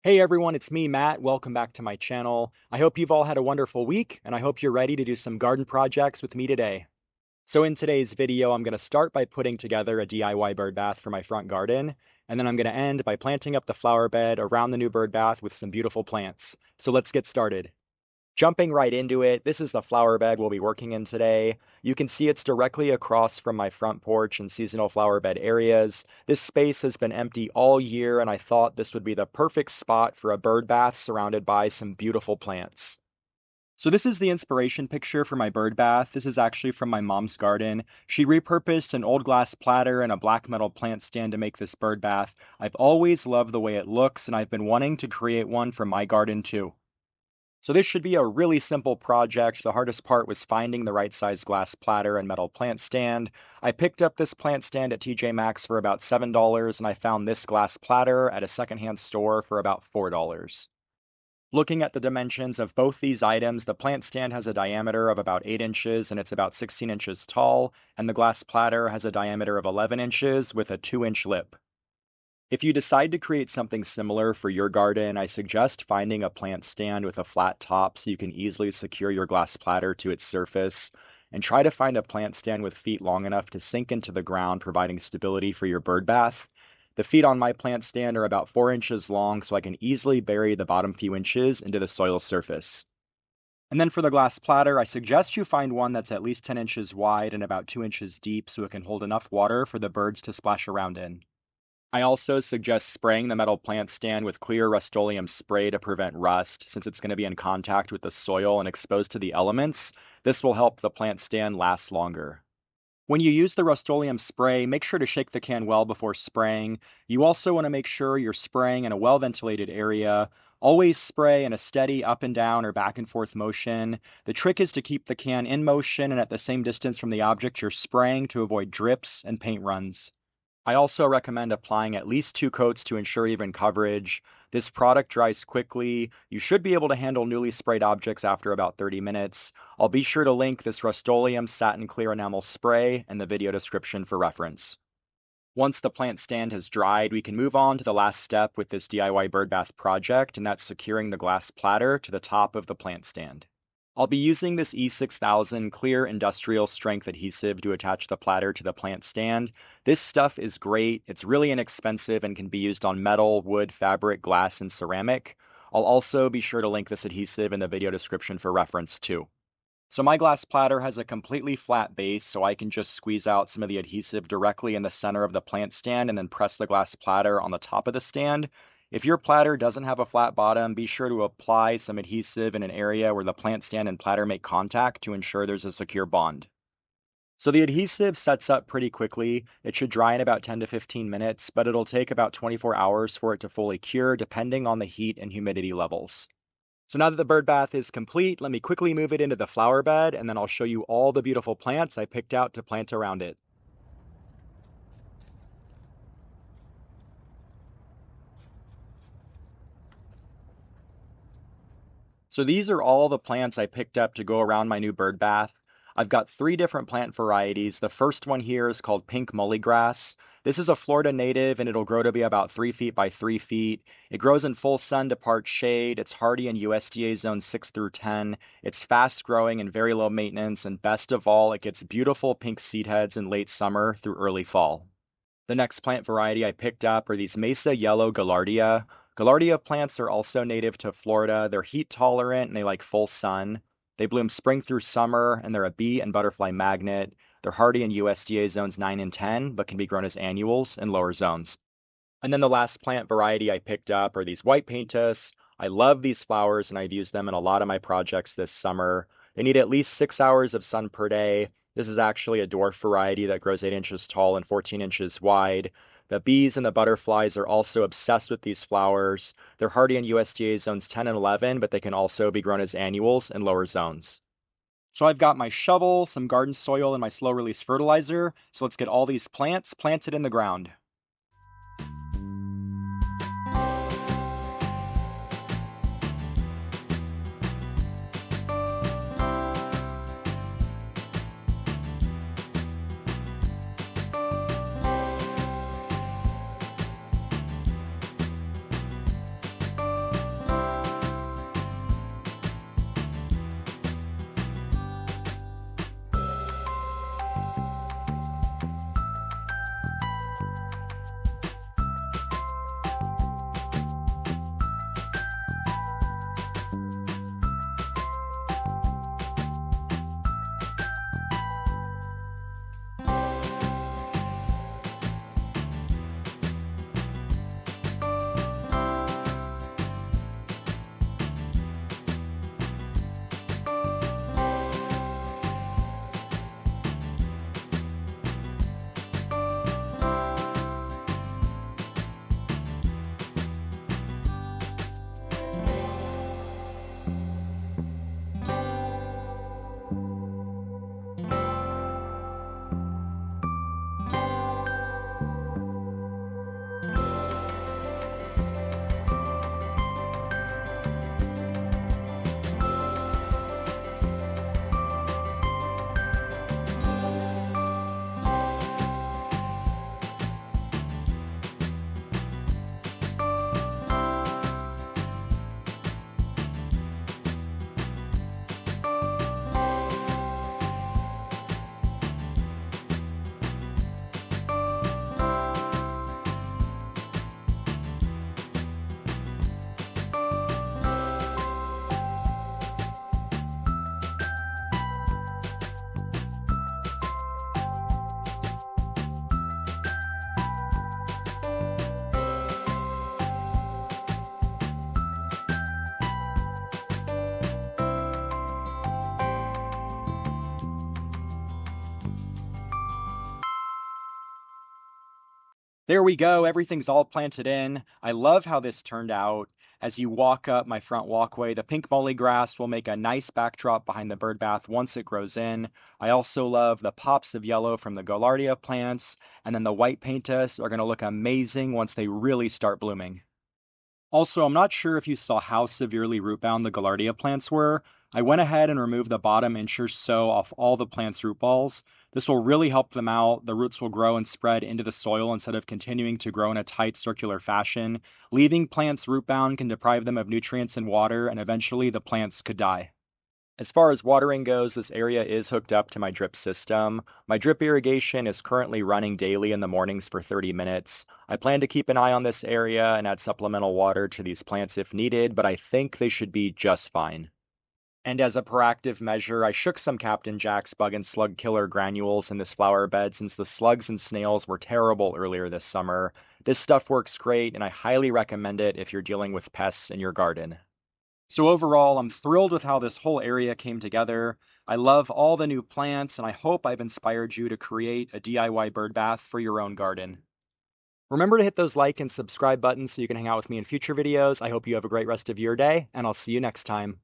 Hey everyone, it's me, Matt. Welcome back to my channel. I hope you've all had a wonderful week, and I hope you're ready to do some garden projects with me today. So in today's video, I'm going to start by putting together a DIY bird bath for my front garden, and then I'm going to end by planting up the flower bed around the new bird bath with some beautiful plants. So let's get started. Jumping right into it, this is the flower bed we'll be working in today. You can see it's directly across from my front porch and seasonal flower bed areas. This space has been empty all year, and I thought this would be the perfect spot for a bird bath surrounded by some beautiful plants. So this is the inspiration picture for my bird bath. This is actually from my mom's garden. She repurposed an old glass platter and a black metal plant stand to make this bird bath. I've always loved the way it looks, and I've been wanting to create one for my garden too. So this should be a really simple project. The hardest part was finding the right size glass platter and metal plant stand. I picked up this plant stand at TJ Maxx for about $7, and I found this glass platter at a secondhand store for about $4. Looking at the dimensions of both these items, the plant stand has a diameter of about 8 inches and it's about 16 inches tall, and the glass platter has a diameter of 11 inches with a 2-inch lip. If you decide to create something similar for your garden, I suggest finding a plant stand with a flat top so you can easily secure your glass platter to its surface, and try to find a plant stand with feet long enough to sink into the ground, providing stability for your bird bath. The feet on my plant stand are about 4 inches long, so I can easily bury the bottom few inches into the soil surface. And then for the glass platter, I suggest you find one that's at least 10 inches wide and about 2 inches deep so it can hold enough water for the birds to splash around in. I also suggest spraying the metal plant stand with clear Rust-Oleum spray to prevent rust, since it's going to be in contact with the soil and exposed to the elements. This will help the plant stand last longer. When you use the Rust-Oleum spray, make sure to shake the can well before spraying. You also want to make sure you're spraying in a well-ventilated area. Always spray in a steady up and down or back and forth motion. The trick is to keep the can in motion and at the same distance from the object you're spraying to avoid drips and paint runs. I also recommend applying at least 2 coats to ensure even coverage. This product dries quickly. You should be able to handle newly sprayed objects after about 30 minutes. I'll be sure to link this Rust-Oleum Satin Clear Enamel spray in the video description for reference. Once the plant stand has dried, we can move on to the last step with this DIY bird bath project, and that's securing the glass platter to the top of the plant stand. I'll be using this E6000 clear industrial strength adhesive to attach the platter to the plant stand. This stuff is great, it's really inexpensive and can be used on metal, wood, fabric, glass, and ceramic. I'll also be sure to link this adhesive in the video description for reference too. So my glass platter has a completely flat base, so I can just squeeze out some of the adhesive directly in the center of the plant stand and then press the glass platter on the top of the stand. If your platter doesn't have a flat bottom, be sure to apply some adhesive in an area where the plant stand and platter make contact to ensure there's a secure bond. So the adhesive sets up pretty quickly. It should dry in about 10 to 15 minutes, but it'll take about 24 hours for it to fully cure depending on the heat and humidity levels. So now that the bird bath is complete, let me quickly move it into the flower bed, and then I'll show you all the beautiful plants I picked out to plant around it. So these are all the plants I picked up to go around my new bird bath. I've got 3 different plant varieties. The first one here is called pink mullygrass. This is a Florida native and it'll grow to be about 3 feet by 3 feet. It grows in full sun to part shade. It's hardy in USDA zones 6 through 10. It's fast growing and very low maintenance, and best of all, it gets beautiful pink seed heads in late summer through early fall. The next plant variety I picked up are these Mesa Yellow Gaillardia. Gaillardia plants are also native to Florida. They're heat tolerant and they like full sun. They bloom spring through summer and they're a bee and butterfly magnet. They're hardy in USDA zones 9 and 10, but can be grown as annuals in lower zones. And then the last plant variety I picked up are these white paintus. I love these flowers and I've used them in a lot of my projects this summer. They need at least 6 hours of sun per day. This is actually a dwarf variety that grows 8 inches tall and 14 inches wide. The bees and the butterflies are also obsessed with these flowers. They're hardy in USDA zones 10 and 11, but they can also be grown as annuals in lower zones. So I've got my shovel, some garden soil, and my slow release fertilizer. So let's get all these plants planted in the ground. There we go, everything's all planted in. I love how this turned out. As you walk up my front walkway, the pink mully grass will make a nice backdrop behind the bird bath once it grows in. I also love the pops of yellow from the Gaillardia plants, and then the white paintus are going to look amazing once they really start blooming. Also, I'm not sure if you saw how severely root-bound the Gaillardia plants were. I went ahead and removed the bottom inch or so off all the plant's root balls. This will really help them out. The roots will grow and spread into the soil instead of continuing to grow in a tight circular fashion. Leaving plants root-bound can deprive them of nutrients and water, and eventually the plants could die. As far as watering goes, this area is hooked up to my drip system. My drip irrigation is currently running daily in the mornings for 30 minutes. I plan to keep an eye on this area and add supplemental water to these plants if needed, but I think they should be just fine. And as a proactive measure, I shook some Captain Jack's bug and slug killer granules in this flower bed since the slugs and snails were terrible earlier this summer. This stuff works great, and I highly recommend it if you're dealing with pests in your garden. So overall, I'm thrilled with how this whole area came together. I love all the new plants, and I hope I've inspired you to create a DIY bird bath for your own garden. Remember to hit those like and subscribe buttons so you can hang out with me in future videos. I hope you have a great rest of your day, and I'll see you next time.